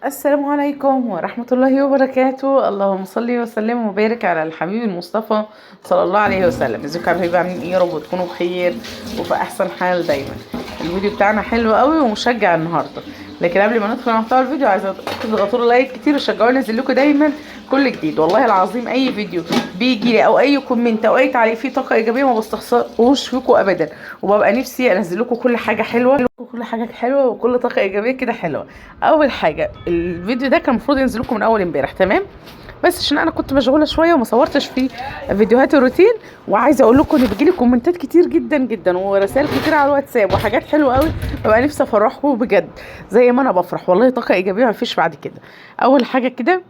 السلام عليكم ورحمة الله وبركاته. اللهم صل وسلم وبارك على الحبيب المصطفى صلى الله عليه وسلم. ازيكم يا حبايبي، عاملين ايه؟ يا رب تكونوا بخير وفي احسن حال دايما. الفيديو بتاعنا حلو قوي ومشجع النهارده، لكن قبل ما ندخل محتوى الفيديو عايزه تضغطوا لايك كتير وشجعوني انزل لكم دايما كل جديد. والله العظيم اي فيديو بيجي لي او اي كومنت او اي تعليق فيه طاقه ايجابيه ما بستخسروش فيكم ابدا، وببقى نفسي انزل لكم كل حاجه حلوه، كل حاجه حلوه وكل طاقه ايجابيه كده حلوه. اول حاجه الفيديو ده كان المفروض ينزل لكم من اول امبارح، تمام؟ بس عشان انا كنت مشغوله شويه وما صورتش في فيديوهات الروتين، وعايزه اقول لكم ان بيجيلي كومنتات كتير جدا جدا ورسائل كتير على الواتساب وحاجات حلوه قوي، ببقى نفسي افرحكم بجد زي ما انا بفرح. والله طاقه ايجابيه ما فيش بعد كده. اول حاجه كده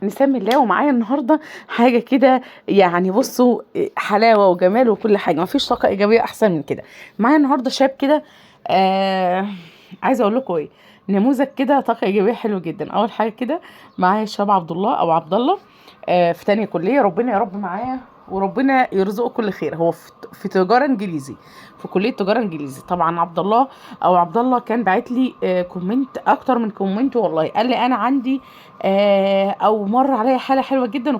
نسمي الله، ومعايا النهارده حاجه كده يعني بصوا، حلاوه وجمال وكل حاجه، ما فيش طاقه ايجابيه احسن من كده. معايا النهارده شاب كده، آه عايزه اقول لكم ايه، نموذج كده طاقه ايجابيه حلو جدا. اول حاجه كده معايا الشاب عبد الله او عبد الله، في تانية كليه. ربنا يا رب معاه وربنا يرزقه كل خير. هو في تجاره انجليزي، في كليه تجاره انجليزي. طبعا عبد الله او عبد الله كان باعت لي كومنت اكتر من كومنت، والله قال لي انا عندي او مر عليا حاله حلوه جدا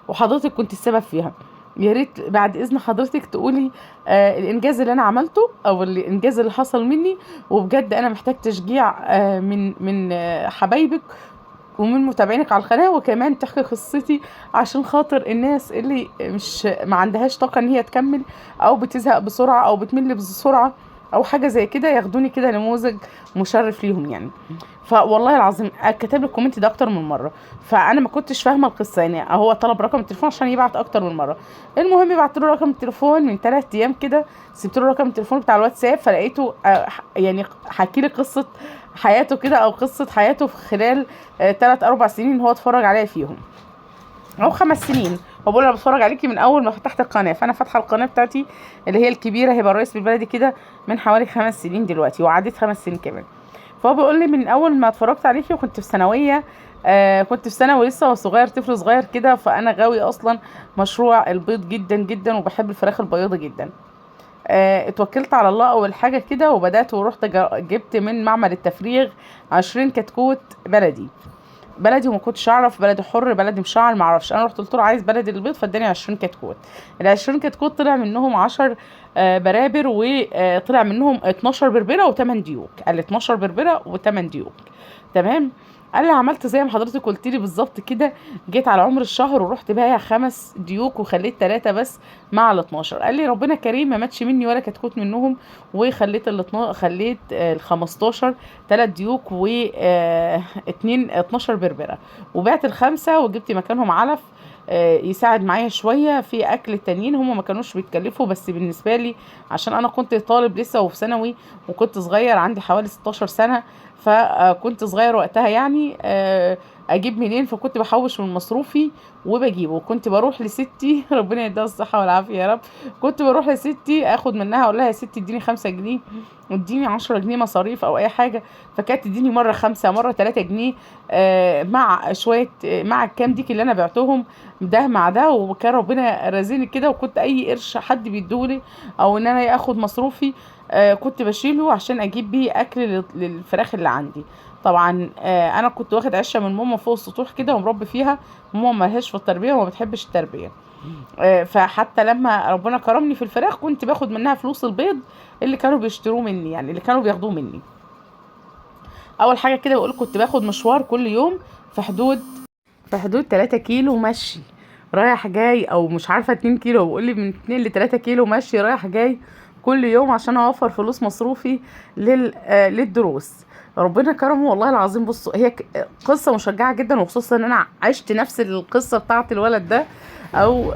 وحضرتك كنت السبب فيها. يا ريت بعد اذن حضرتك تقولي الانجاز اللي انا عملته او الانجاز اللي حصل مني، وبجد انا محتاج تشجيع من حبايبك ومن متابعينك على القناه، وكمان تحكي قصتي عشان خاطر الناس اللي مش ما عندهاش طاقه ان هي تكمل، او بتزهق بسرعه او بتمل بسرعه او حاجه زي كده، ياخدوني كده نموذج مشرف ليهم يعني. فوالله العظيم كتب لي الكومنت ده اكتر من مره، فانا ما كنتش فاهمه القصه يعني. هو طلب رقم التليفون عشان يبعت اكتر من مره. المهم بعت له رقم التليفون من 3 ايام كده، سبت له رقم التليفون بتاع الواتساب، فلقيته يعني حكي لي قصه حياته كده، او قصه حياته في خلال 3 4 سنين هو اتفرج عليا فيهم، او 5 سنين. هو بيقول انا بتفرج عليكي من اول ما فتحت القناه، فانا فاتحه القناه بتاعتي اللي هي الكبيره، هيبقى الرئيس بالبلدي كده، من حوالي 5 سنين دلوقتي، وعديت 5 سنين كمان. فهو بيقول لي من اول ما اتفرجت عليكي وكنت في ثانويه، كنت في ثانوي لسه صغير، طفل صغير كده، فانا غاوي اصلا مشروع البيض جدا جدا، وبحب الفراخ البيضه جدا. اتوكلت على الله اول حاجه كده، وبدات ورحت جبت من معمل التفريغ 20 كتكوت بلدي. بلدي، وما كنتش اعرف بلدي حر بلدي مشعل، ما اعرفش. انا رحت قلت له عايز بلدي البيض، فاداني 20 كتكوت. ال 20 كتكوت طلع منهم 10 برابر، وطلع منهم 12 بربره و8 ديوك. قال 12 بربره و8 ديوك، تمام. قال لي عملت زي ما حضرتك قلت لي بالظبط كده، جيت على عمر الشهر ورحت بايع 5 ديوك وخليت 3 بس مع ال 12. قال لي ربنا كريم، ما ماتش مني ولا كتكوت منهم، وخليت ال 12 خليت ال 15 3 ديوك و 2 12 بربره، وبعت ال5 وجبت مكانهم علف يساعد معايا شويه في اكل التانيين. هم ما كانوش بيتكلفوا، بس بالنسبه لي عشان انا كنت طالب لسه وفي ثانوي، وكنت صغير عندي حوالي 16 سنه، فكنت صغير وقتها يعني، اجيب منين؟ فكنت بحوش من مصروفي وبجيبه، وكنت بروح لستي ربنا يديها الصحه والعافيه يا رب. كنت بروح لستي اخد منها، اقول لها يا ستي اديني 5 جنيه، اديني 10 جنيه مصاريف او اي حاجه. فكانت تديني مره 5 مره 3 جنيه، مع شويه مع الكام ديك اللي انا بعتهم ده مع ده. وكان ربنا رازقني كده، وكنت اي قرش حد بيدولي او ان انا اخد مصروفي كنت بشيله عشان اجيب بيه اكل للفراخ اللي عندي. طبعا انا كنت واخد عشه من ماما فوق السطوح كده ومربي فيها. ماما ملهاش في التربيه وما بتحبش التربيه، فحتى لما ربنا كرمني في الفراخ كنت باخد منها فلوس البيض اللي كانوا بيشتروه مني، يعني اللي كانوا بياخدوه مني. اول حاجه كده بقول كنت باخد مشوار كل يوم في حدود 3 كيلو مشي رايح جاي، او مش عارفه 2 كيلو، بقول لي من 2 ل 3 كيلو مشي رايح جاي كل يوم عشان اوفر فلوس مصروفي للدروس. ربنا كرمه والله العظيم. بصوا هي قصه مشجعه جدا، وخصوصا ان انا عشت نفس القصه بتاعت الولد ده، او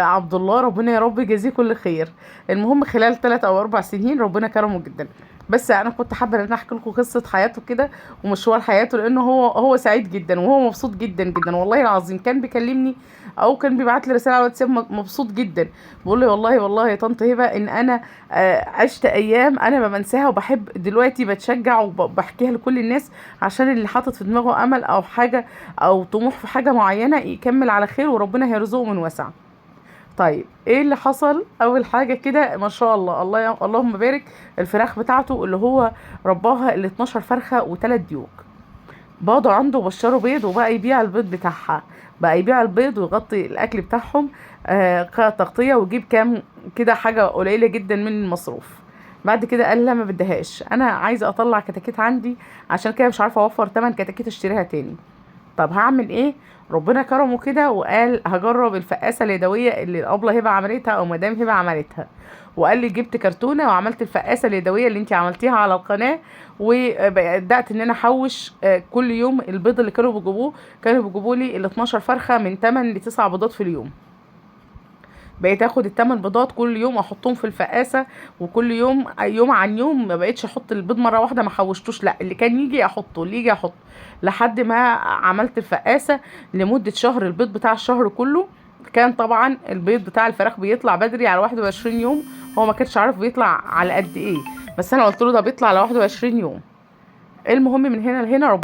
عبد الله، ربنا يا رب يجازيه كل خير. المهم خلال 3 او 4 سنين ربنا كرمه جدا. بس انا كنت حابه ان انا احكي لكم قصه حياته كده ومشوار حياته، لانه هو سعيد جدا وهو مبسوط جدا جدا. والله العظيم كان بيكلمني او كان بيبعت لي رساله على الواتساب مبسوط جدا، بيقول لي والله والله يا طنط هبه ان انا عشت ايام انا ما بنساها، وبحب دلوقتي بتشجع وبحكيها لكل الناس، عشان اللي حاطط في دماغه امل او حاجه او طموح في حاجه معينه يكمل على خير، وربنا هيرزقه من وسع. طيب ايه اللي حصل؟ اول حاجه كده ما شاء الله، اللهم بارك، الفراخ بتاعته اللي هو رباها ال 12 فرخه و3 ديوك. بعضوا عنده وبشروا بيض، وبقى يبيع البيض بتاعها، بقى يبيع البيض ويغطي الاكل بتاعهم كتغطية، ويجيب كام كده حاجة قليلة جدا من المصروف. بعد كده قال لا ما بدهاش، انا عايزة اطلع كتاكيت عندي، عشان كده مش عارفة اوفر تمن كتاكيت اشتريها تاني. طب هعمل ايه؟ ربنا كرمه كده وقال هجرب الفقاسه اليدويه اللي الابله هبه عملتها او مدام هبه عملتها، وقال لي جبت كرتونه وعملت الفقاسه اليدويه اللي انت عملتيها على القناه، وبدات ان انا احوش كل يوم البيض اللي كانوا بيجيبوا لي ال 12 فرخه من 8 ل 9 بيضات في اليوم. بقيت اخد التمن بيضات كل يوم احطهم في الفقاسه، وكل يوم يوم عن يوم ما بقيتش احط البيض مره واحده ما حوشتوش، لا اللي كان يجي احطه، اللي يجي احطه، لحد ما عملت الفقاسه لمده شهر، البيض بتاع الشهر كله. كان طبعا البيض بتاع الفراخ بيطلع بدري على 21 يوم، هو ما كانش عارف بيطلع على قد ايه، بس انا قلت له ده بيطلع على 21 يوم. المهم من هنا لهنا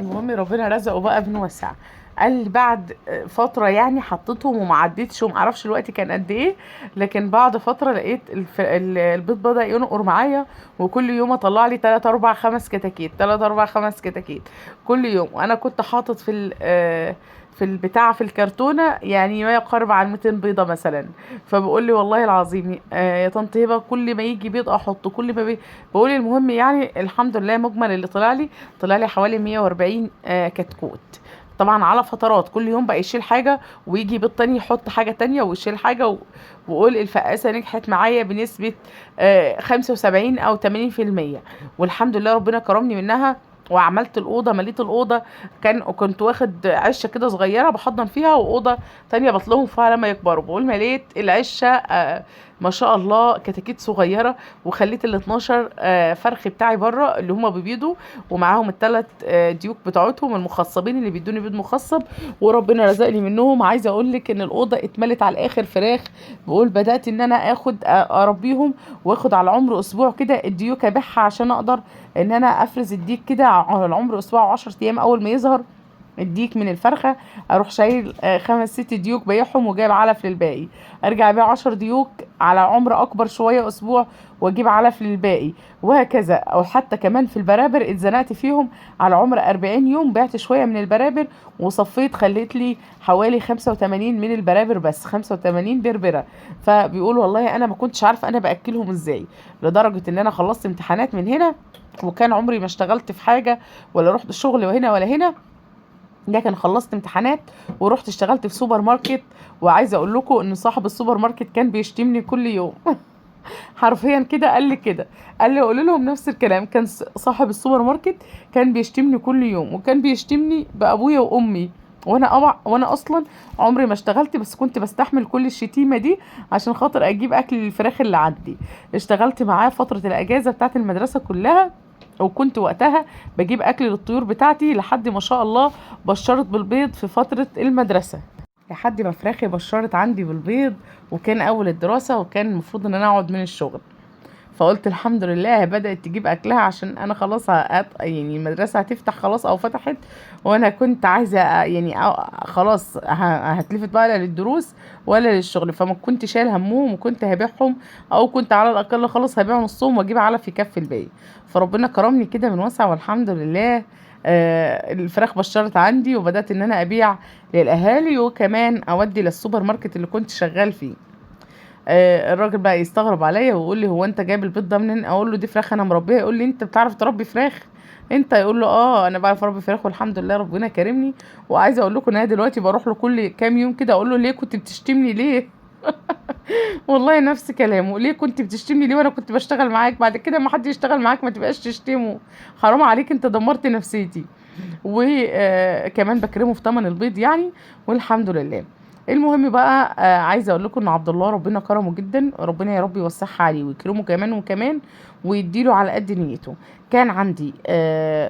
المهم ربنا رزقه بقى بن واسع. قال لي بعد فتره يعني حطيتهم وما عدتش وما اعرفش الوقت كان قد ايه، لكن بعد فتره لقيت البيض بدأ ينقر معايا، وكل يوم اطلع لي 3 4 5 كتاكيت، 3 4 5 كتاكيت كل يوم. وانا كنت حاطط في البتاع في الكرتونه يعني ما يقارب عن 200 بيضه مثلا. فبقول لي والله العظيم يا طنط هبه كل ما يجي بيض احطه، كل ما بقول المهم يعني الحمد لله مجمل اللي طلع لي حوالي 140 كتكوت. طبعا على فترات، كل يوم بقى يشيل حاجة ويجي بيض تاني يحط حاجة تانية ويشيل حاجة وقول الفقاسة نجحت معايا بنسبة 75 أو 80%. والحمد لله ربنا كرمني منها، وعملت الأوضة، مليت الأوضة. كنت واخد عشة كده صغيرة بحضن فيها، وأوضة تانية بطلهم فيها لما يكبروا. بقول مليت العشة ما شاء الله كتاكيت صغيرة، وخليت ال 12 فرخ بتاعي بره اللي هما بيبيضوا، ومعاهم الثلاث ديوك بتوعتهم المخصبين اللي بيدوني بيض مخصب، وربنا رزقني منهم. عايزه اقول لك ان الاوضه اتملت على الاخر فراخ. بقول بدات ان انا اخد اربيهم، واخد على عمر اسبوع كده الديوك ابيعها، عشان اقدر ان انا افرز الديك كده على عمر اسبوع و10 ايام. اول ما يظهر الديك من الفرخة اروح شايل 5 6 ديوك بيعهم وجايب علف للباقي، ارجع ابيع 10 ديوك على عمر اكبر شوية اسبوع واجيب علف للباقي، وهكذا. او حتى كمان في البرابر اتزنقت فيهم على عمر 40 يوم، بعت شوية من البرابر وصفيت، خليت لي حوالي 85 من البرابر، بس 85 بربرة. فبيقول والله انا ما كنتش عارفة انا باكلهم ازاي، لدرجة ان انا خلصت امتحانات من هنا، وكان عمري ما اشتغلت في حاجة ولا رحت الشغل وهنا ولا هنا. لكن خلصت امتحانات ورحت اشتغلت في سوبر ماركت، وعايزه اقول لكم ان صاحب السوبر ماركت كان بيشتمني كل يوم. حرفيا كده قال لي كده، قال لي قول لهم نفس الكلام. كان صاحب السوبر ماركت كان بيشتمني كل يوم، وكان بيشتمني بابويا وامي، وانا اصلا عمري ما اشتغلت، بس كنت بستحمل كل الشتيمه دي عشان خاطر اجيب اكل للفراخ اللي عندي. اشتغلت معاه فتره الاجازه بتاعت المدرسه كلها، وكنت وقتها بجيب اكل للطيور بتاعتي، لحد ما شاء الله بشرت بالبيض في فترة المدرسة، لحد ما فراخي بشرت عندي بالبيض، وكان اول الدراسة، وكان المفروض ان انا اقعد من الشغل. فقلت الحمد لله بدأت تجيب أكلها، عشان أنا خلاص يعني المدرسة هتفتح خلاص أو فتحت، وأنا كنت عايزة يعني خلاص هتلفت بقى لا للدروس ولا للشغل، فما كنت شايل همهم، وكنت هبيعهم، أو كنت على الأقل خلاص هبيع نصهم وأجيب علف يكفي الباقي. فربنا كرمني كده من واسع، والحمد لله الفراخ بشرت عندي، وبدأت إن أنا أبيع للأهالي، وكمان أودي للسوبر ماركت اللي كنت شغال فيه. الراجل بقى يستغرب عليا ويقول لي هو انت جايب البيض ده منين؟ اقول له دي فراخ انا مربيها. يقول لي انت بتعرف تربي فراخ انت؟ يقول له اه انا بعرف اربي فراخ والحمد لله ربنا كرمني. وعايزه اقول لكم ان انا دلوقتي بروح له كل كام يوم كده اقول له ليه كنت بتشتمني ليه؟ والله نفس كلامه، ليه كنت بتشتمني ليه وانا كنت بشتغل معاك؟ بعد كده ما حد يشتغل معاك ما تبقاش تشتمه، حرام عليك انت دمرت نفسيتي. وكمان بكرمه في ثمن البيض يعني، والحمد لله. المهم بقى عايزه اقول لكم ان عبد الله ربنا كرمه جدا، ربنا يا رب يوسعها عليه ويكرمه كمان وكمان، ويديله على قد نيته. كان عندي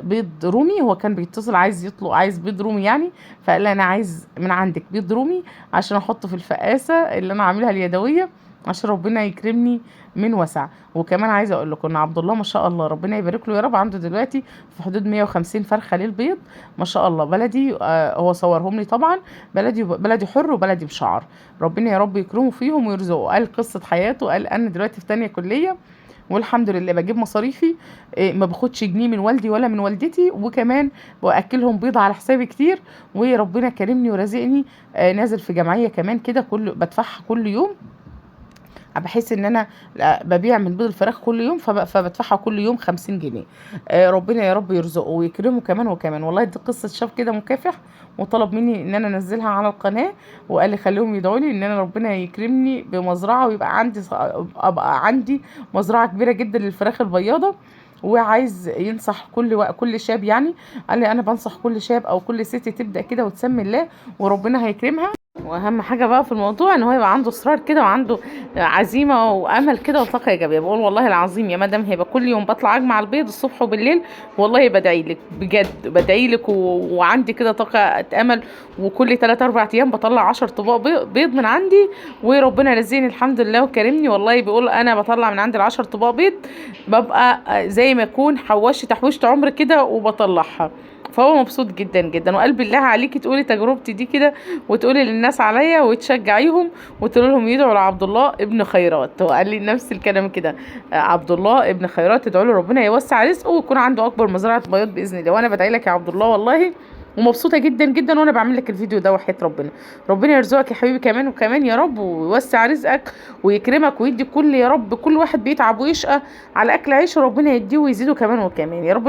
بيض رومي، هو كان بيتصل عايز يطلب، عايز بيض رومي يعني، فقال لي انا عايز من عندك بيض رومي عشان احطه في الفقاسه اللي انا عاملها اليدويه، عشان ربنا يكرمني من وسع. وكمان عايزه اقول لكم ان عبد الله ما شاء الله ربنا يبارك له يا رب، عنده دلوقتي في حدود 150 فرخه للبيض ما شاء الله، بلدي هو صورهم لي طبعا، بلدي حر وبلدي بشعر. ربنا يا رب يكرمه فيهم ويرزقه. قال قصه حياته، قال انا دلوقتي في تانية كليه، والحمد لله بجيب مصاريفي، ما باخدش جنيه من والدي ولا من والدتي، وكمان باكلهم بيض على حسابي كتير. وربنا كرمني ورزقني، نازل في جمعيه كمان كده كل بدفعها كل يوم، بحيث ان انا ببيع من بيض الفراخ كل يوم، فبدفعها كل يوم 50 جنيه. ربنا يا رب يرزقه ويكرمه كمان وكمان. والله دي قصة شاب كده مكافح، وطلب مني ان انا انزلها على القناة، وقال لي خليهم يدعوا لي ان انا ربنا يكرمني بمزرعة، ويبقى عندي ابقى عندي مزرعة كبيرة جدا للفراخ البياضة. وعايز ينصح كل شاب يعني. قال لي انا بنصح كل شاب او كل ست تبدأ كده وتسمي الله، وربنا هيكرمها. واهم حاجه بقى في الموضوع ان هو يبقى عنده اصرار كده، وعنده عزيمه وامل كده وطاقه ايجابيه. بقول والله العظيم يا مدام هبه كل يوم بطلع اجمع البيض الصبح وبالليل، والله بدعي لك بجد، بدعي لك وعندي كده طاقه امل. وكل 3 4 ايام بطلع 10 طباق بيض من عندي، وربنا رزقني الحمد لله وكرمني. والله بيقول انا بطلع من عندي ال10 طباق بيض، ببقى زي ما اكون حوشت تحويشة عمر كده وبطلعها. فهو مبسوط جدا جدا. وقال بالله عليكي تقولي تجربتي دي كده، وتقولي للناس عليا وتشجعيهم، وتقول لهم يدعوا لعبد الله ابن خيرات. وقال لي نفس الكلام كده، عبد الله ابن خيرات تدعوا له ربنا يوسع رزقه ويكون عنده اكبر مزرعه بياض باذن الله. وانا بدعي لك يا عبد الله والله، ومبسوطه جدا جدا وانا بعمل لك الفيديو ده. وحياة ربنا ربنا يرزقك يا حبيبي كمان وكمان يا رب، ويوسع رزقك ويكرمك، ويدي كل يا رب كل واحد بيتعب ويشقى على اكل عيش، ربنا يديه ويزيده كمان وكمان يا رب.